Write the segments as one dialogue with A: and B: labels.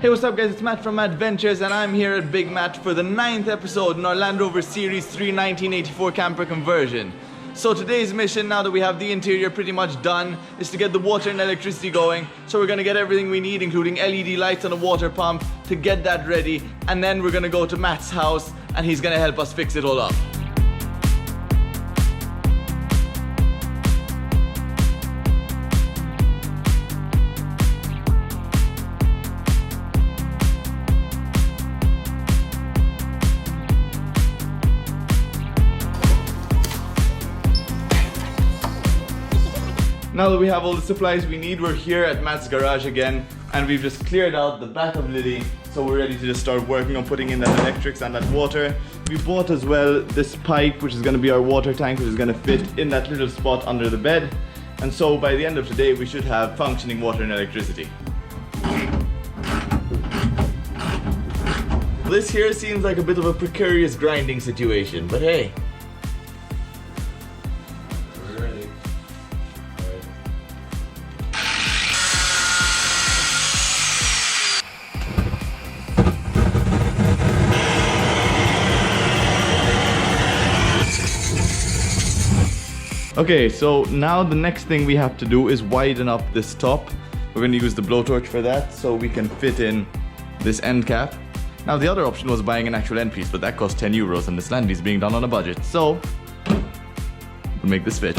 A: Hey, what's up guys, it's Matt from Matt Ventures and I'm here at Big Matt for the 9th episode in our Land Rover Series 3 1984 camper conversion. So today's mission, now that we have the interior pretty much done, is to get the water and electricity going. So we're gonna get everything we need, including LED lights and a water pump, to get that ready. And then we're gonna go to Matt's house and he's gonna help us fix it all up. Now that we have all the supplies we need, we're here at Matt's garage again, and we've just cleared out the back of Lilly, so we're ready to just start working on putting in that electrics and that water. We bought as well this pipe, which is going to be our water tank, which is going to fit in that little spot under the bed. And so by the end of today, we should have functioning water and electricity. This here seems like a bit of a precarious grinding situation, but hey. Okay, so now the next thing we have to do is widen up this top. We're going to use the blowtorch for that so we can fit in this end cap. Now the other option was buying an actual end piece, but that cost €10 and this Land is being done on a budget. So we'll make this fit.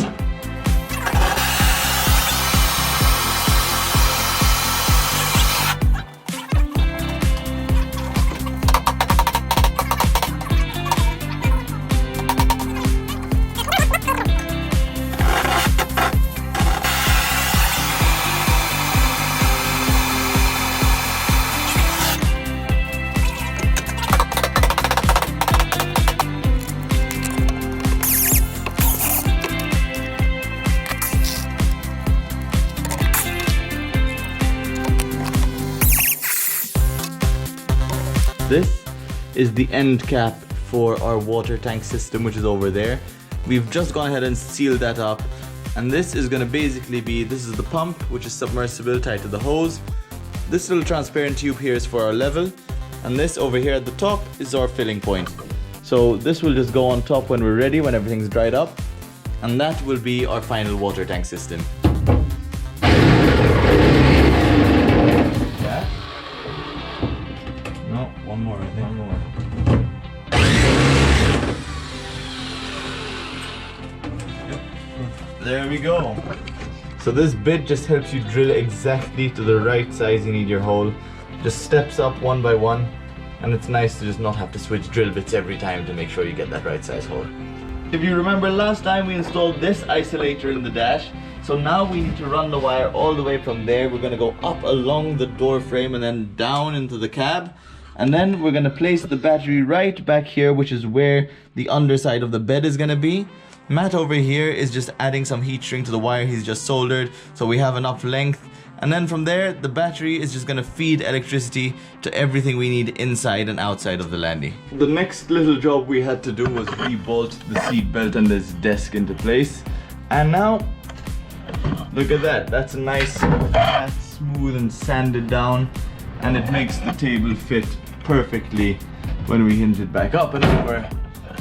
A: This is the end cap for our water tank system, which is over there. We've just gone ahead and sealed that up, and this is going to basically be, this is the pump, which is submersible tied to the hose. This little transparent tube here is for our level, and this over here at the top is our filling point. So this will just go on top when we're ready, when everything's dried up, and that will be our final water tank system. One more, I think. One more. Yep. There we go. So this bit just helps you drill exactly to the right size you need your hole. Just steps up one by one, and it's nice to just not have to switch drill bits every time to make sure you get that right size hole. If you remember last time we installed this isolator in the dash, so now we need to run the wire all the way from there. We're going to go up along the door frame and then down into the cab. And then we're going to place the battery right back here, which is where the underside of the bed is going to be. Matt over here is just adding some heat shrink to the wire he's just soldered, so we have enough length. And then from there, the battery is just going to feed electricity to everything we need inside and outside of the Landy. The next little job we had to do was re-bolt the seat belt and this desk into place. And now, look at that. That's nice, flat, smooth and sanded down. And it makes the table fit perfectly when we hinge it back up and over,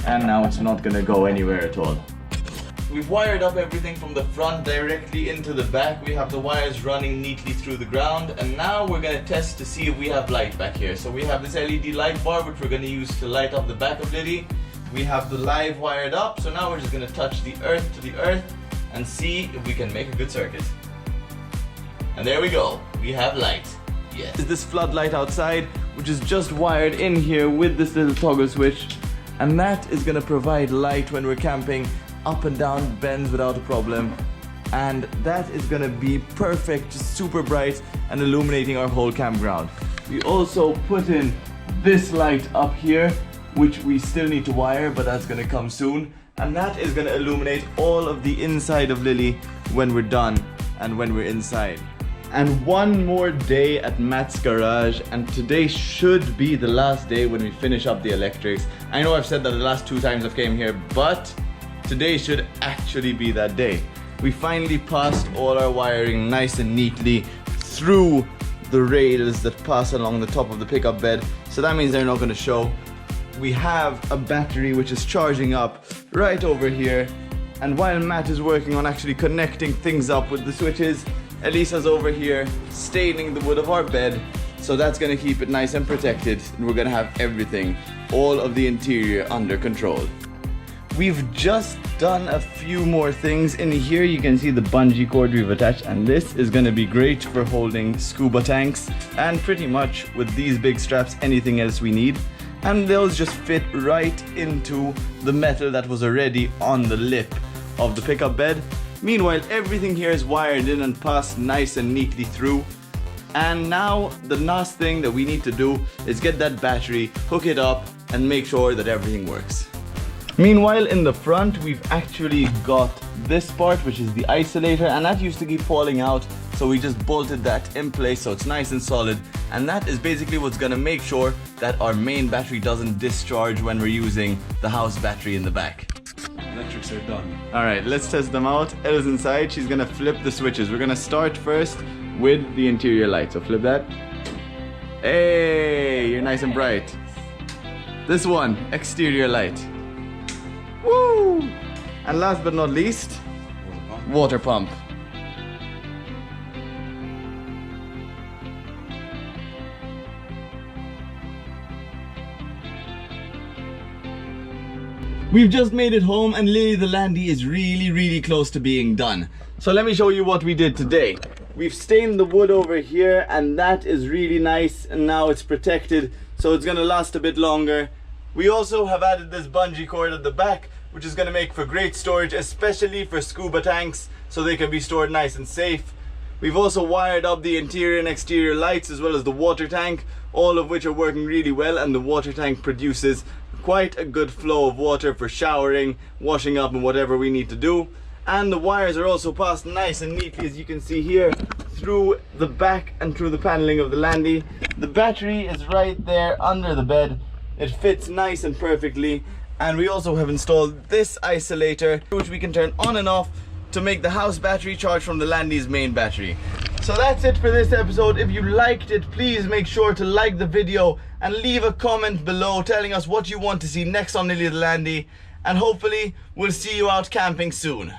A: and now it's not gonna go anywhere at all. We've wired up everything from the front directly into the back. We have the wires running neatly through the ground, and now we're gonna test to see if we have light back here. So we have this LED light bar which we're gonna use to light up the back of Lilly. We have the live wired up, so now we're just gonna touch the earth to the earth and see if we can make a good circuit. And there we go, we have light. Yes. This floodlight outside, which is just wired in here with this little toggle switch, and that is going to provide light when we're camping up and down bends without a problem, and that is going to be perfect, just super bright and illuminating our whole campground. We also put in this light up here, which we still need to wire, but that's going to come soon, and that is going to illuminate all of the inside of Lilly when we're done and when we're inside. And one more day at Matt's garage, and today should be the last day when we finish up the electrics. I know I've said that the last 2 times I've came here, but today should actually be that day. We finally passed all our wiring nice and neatly through the rails that pass along the top of the pickup bed, so that means they're not going to show. We have a battery which is charging up right over here, and while Matt is working on actually connecting things up with the switches, Elisa's over here staining the wood of our bed, so that's going to keep it nice and protected, and we're going to have everything, all of the interior under control. We've just done a few more things. In here you can see the bungee cord we've attached, and this is going to be great for holding scuba tanks and pretty much with these big straps anything else we need, and those just fit right into the metal that was already on the lip of the pickup bed. Meanwhile, everything here is wired in and passed nice and neatly through. And now the last thing that we need to do is get that battery, hook it up, and make sure that everything works. Meanwhile, in the front, we've actually got this part, which is the isolator, and that used to keep falling out, so we just bolted that in place so it's nice and solid, and that is basically what's gonna make sure that our main battery doesn't discharge when we're using the house battery in the back.
B: Electrics are done.
A: Alright, let's test them out. Ella's inside, she's gonna flip the switches. We're gonna start first with the interior light, so flip that. Hey, you're nice and bright. This one, exterior light. Woo! And last but not least, water pump. We've just made it home, and Lilly the Landy is really close to being done. So let me show you what we did today. We've stained the wood over here, and that is really nice, and now it's protected, so it's gonna last a bit longer. We also have added this bungee cord at the back, which is gonna make for great storage, especially for scuba tanks, so they can be stored nice and safe. We've also wired up the interior and exterior lights as well as the water tank, all of which are working really well, and the water tank produces quite a good flow of water for showering, washing up, and whatever we need to do. And the wires are also passed nice and neatly, as you can see here, through the back and through the paneling of the Landy. The battery is right there under the bed. It fits nice and perfectly. And we also have installed this isolator, which we can turn on and off to make the house battery charge from the Landy's main battery. So that's it for this episode. If you liked it, please make sure to like the video and leave a comment below telling us what you want to see next on Lilly the Landy. And hopefully we'll see you out camping soon.